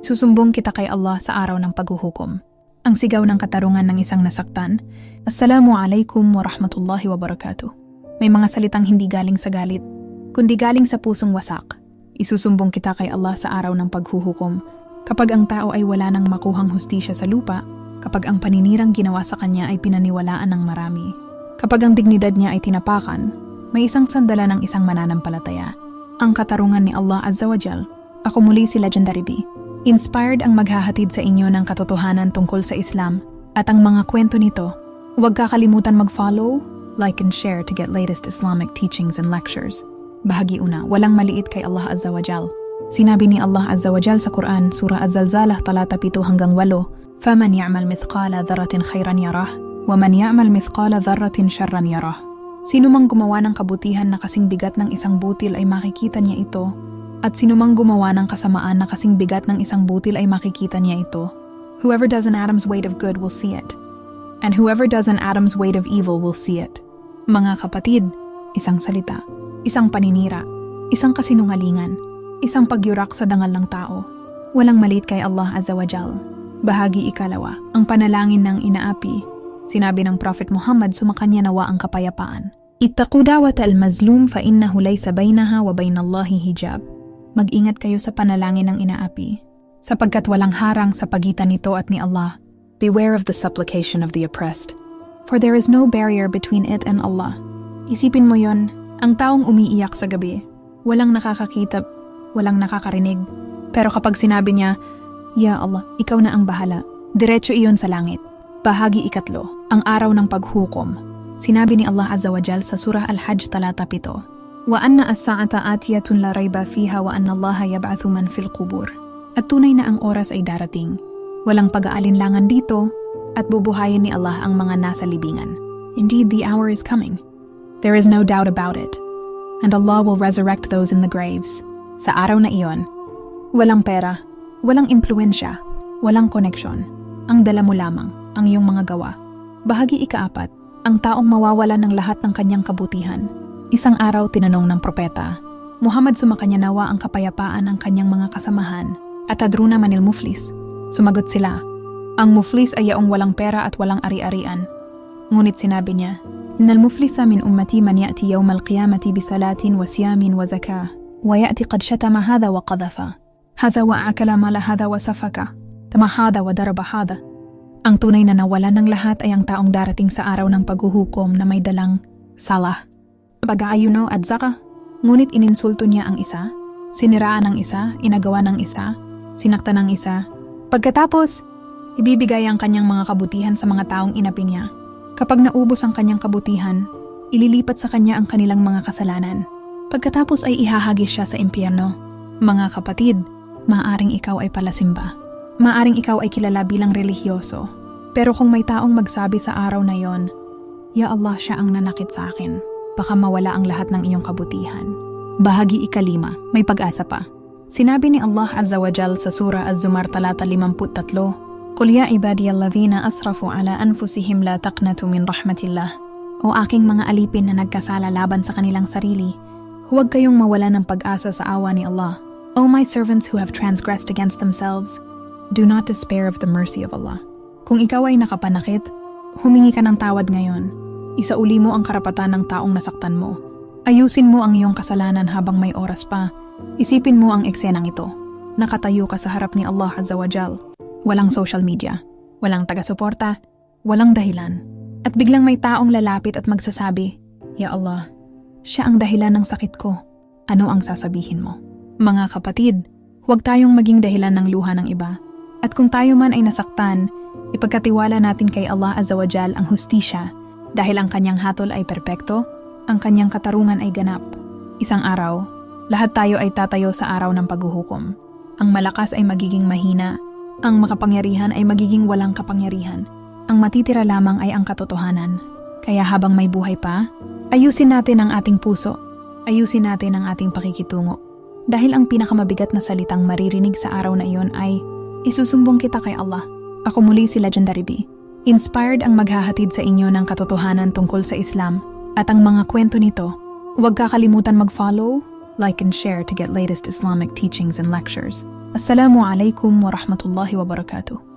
Susumbong kita kay Allah sa araw ng paghuhukom. Ang sigaw ng katarungan ng isang nasaktan, Assalamualaikum warahmatullahi wabarakatuh. May mga salitang hindi galing sa galit, kundi galing sa pusong wasak. Isusumbong kita kay Allah sa araw ng paghuhukom kapag ang tao ay wala nang makuhang hustisya sa lupa, kapag ang paninirang ginawa sa kanya ay pinaniwalaan ng marami, kapag ang dignidad niya ay tinapakan, may isang sandala ng isang mananampalataya. Ang katarungan ni Allah Azza wa Jal. Ako muli si Legendary B. Inspired ang maghahatid sa inyo ng katotohanan tungkol sa Islam at ang mga kwento nito. Huwag kakalimutan mag-follow, like and share to get latest Islamic teachings and lectures. Bahagi una, walang maliit kay Allah Azza wa Jal. Sinabi ni Allah Azza wa Jal sa Quran, Surah Az-Zalzalah, talata 7 hanggang 8, فَمَنْ يَعْمَلْ مِثْقَالَ ذَرَّةٍ خَيْرًا يَرَهُ وَمَنْ يَعْمَلْ مِثْقَالَ ذَرَّةٍ شَرًّا يَرَهُ. Sino mang gumawa ng kabutihan na kasing bigat ng isang butil ay makikita niya ito, at sino mang gumawa ng kasamaan na kasing bigat ng isang butil ay makikita niya ito. Whoever does an atom's weight of good will see it, and whoever does an atom's weight of evil will see it. Mga kapatid, isang salita, isang paninira, isang kasinungalingan, isang pagyurak sa dangal ng tao. Walang maliit kay Allah Azza wa Jal. Bahagi ikalawa, ang panalangin ng inaapi. Sinabi ng Prophet Muhammad, sumakanya nawa ang kapayapaan. Ittaqu da'wata al-mazlum fa innahu laysa bainaha wa bainallahi hijab. Mag-ingat kayo sa panalangin ng inaapi, sapagkat walang harang sa pagitan nito at ni Allah. Beware of the supplication of the oppressed, for there is no barrier between it and Allah. Isipin mo yon, ang taong umiiyak sa gabi, walang nakakakita, walang nakakarinig. Pero kapag sinabi niya, Ya Allah, ikaw na ang bahala, diretso iyon sa langit. Bahagi ikatlo, ang araw ng paghukom. Sinabi ni Allah Azza wa Jal sa Surah Al-Hajj talata 7, وَأَنَّ السَّاعَةَ آتِيَةٌ لَا رَيْبَ فِيهَا وَأَنَّ اللَّهَ يَبْعَثُ مَنْ فِي الْقُبُورِ. At tunay na ang oras ay darating. Walang pag-aalinlangan dito at bubuhayin ni Allah ang mga nasa libingan. Indeed, the hour is coming. There is no doubt about it. And Allah will resurrect those in the graves. Sa araw na iyon, walang pera, walang impluensya, walang koneksyon. Ang dala mo lamang, ang iyong mga gawa. Bahagi ikaapat, ang taong mawawala ng lahat ng kanyang kabutihan. Isang araw tinanong ng propeta, Muhammad, sumakanya nawa ang kapayapaan ng kanyang mga kasamahan, at adruna manil muflis. Sumagot sila, ang muflis ay yaong walang pera at walang ari-arian. Ngunit sinabi niya, Innal muflisa min ummati man ya'ti yawm al-qiyamati bisalatin wa siyamin wa zakah, wa ya'ti qad shatama hadha wa qadhafa, hadha wa akala mala hadha wa safaka, tama hadha wa daraba hadha. Ang tunay na nawala ng lahat ay ang taong darating sa araw ng paghuhukom na may dalang salah, pag-aayuno at zaka. Ngunit ininsulto niya ang isa, siniraan ng isa, inagawa ng isa, sinakta ng isa. Pagkatapos, ibibigay ang kanyang mga kabutihan sa mga taong inapi niya. Kapag naubos ang kanyang kabutihan, ililipat sa kanya ang kanilang mga kasalanan. Pagkatapos ay ihahagis siya sa impyerno. Mga kapatid, maaaring ikaw ay palasimba. Maaaring ikaw ay kilala bilang relihiyoso. Pero kung may taong magsabi sa araw na yon, Ya Allah, siya ang nanakit sa akin, baka mawala ang lahat ng iyong kabutihan. Bahagi ikalima, may pag-asa pa. Sinabi ni Allah Azza wa Jal sa Surah Az-Zumar talata 53, Qul ya ibadiyalladhina asrafu ala anfusihim la taqnatu min rahmatillah. O aking mga alipin na nagkasala laban sa kanilang sarili, huwag kayong mawala ng pag-asa sa awa ni Allah. O my servants who have transgressed against themselves, do not despair of the mercy of Allah. Kung ikaw ay nakapanakit, humingi ka ng tawad ngayon. Isauli mo ang karapatan ng taong nasaktan mo. Ayusin mo ang iyong kasalanan habang may oras pa. Isipin mo ang eksenang ito. Nakatayo ka sa harap ni Allah Azza wa Jal. Walang social media, walang taga-suporta, walang dahilan. At biglang may taong lalapit at magsasabi, Ya Allah, siya ang dahilan ng sakit ko. Ano ang sasabihin mo? Mga kapatid, huwag tayong maging dahilan ng luha ng iba. At kung tayo man ay nasaktan, ipagkatiwala natin kay Allah Azza wa Jal ang hustisya. Dahil ang kanyang hatol ay perpekto, ang kanyang katarungan ay ganap. Isang araw, lahat tayo ay tatayo sa araw ng paghuhukom. Ang malakas ay magiging mahina, ang makapangyarihan ay magiging walang kapangyarihan. Ang matitira lamang ay ang katotohanan. Kaya habang may buhay pa, ayusin natin ang ating puso, ayusin natin ang ating pakikitungo. Dahil ang pinakamabigat na salitang maririnig sa araw na iyon ay, isusumbong kita kay Allah. Ako muli si Legendary B. Inspired ang maghahatid sa inyo ng katotohanan tungkol sa Islam at ang mga kwento nito. Huwag kakalimutan mag-follow, like and share to get latest Islamic teachings and lectures. Assalamu alaikum warahmatullahi wabarakatuh.